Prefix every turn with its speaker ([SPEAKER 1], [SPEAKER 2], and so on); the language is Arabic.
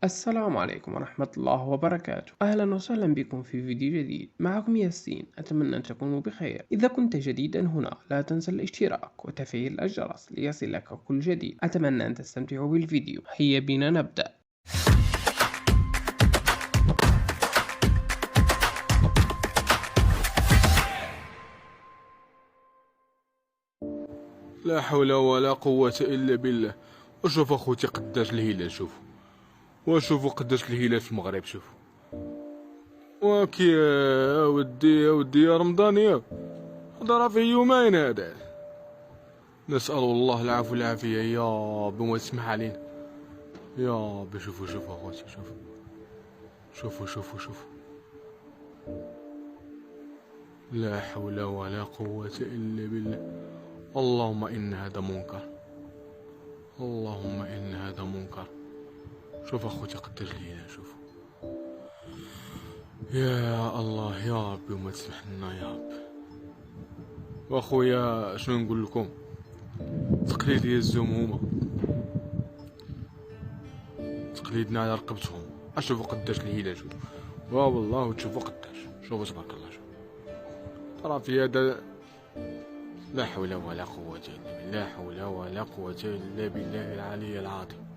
[SPEAKER 1] السلام عليكم ورحمة الله وبركاته. أهلا وسهلا بكم في فيديو جديد. معكم ياسين، أتمنى أن تكونوا بخير. إذا كنت جديدا هنا لا تنسى الاشتراك وتفعيل الجرس ليصلك كل جديد. أتمنى أن تستمتعوا بالفيديو. هيا بنا نبدأ.
[SPEAKER 2] لا حول ولا قوة إلا بالله. وشوف أخوتي قداش الهلال، شوفوا وشوفوا قداش الهلال في المغرب، شوفوا وكي يا ودي يا ودي يا رمضان، يا هذا راه فيه يومين هذا. نسأل الله العفو والعافية يا ربي وما تسمح علينا يا ربي. شوفوا أخوتي، شوفوا لا حول ولا قوة إلا بالله. اللهم إن هذا منكر، اللهم إن هذا منكر. شوف أخوتي قداش الهلال، شوفوا يا الله يا ربي وما تسمح لنا يا ربي. واخويا شنو نقول لكم، تقليد ديال الزمومه، تقليدنا على رقبتهم. اشوفوا قداش الهلال، شوف والله وتشوفوا قداش، شوفوا تبارك الله. شوف ترى في هذا لا حول ولا قوة إلا بالله، لا حول ولا قوة إلا بالله العلي العظيم.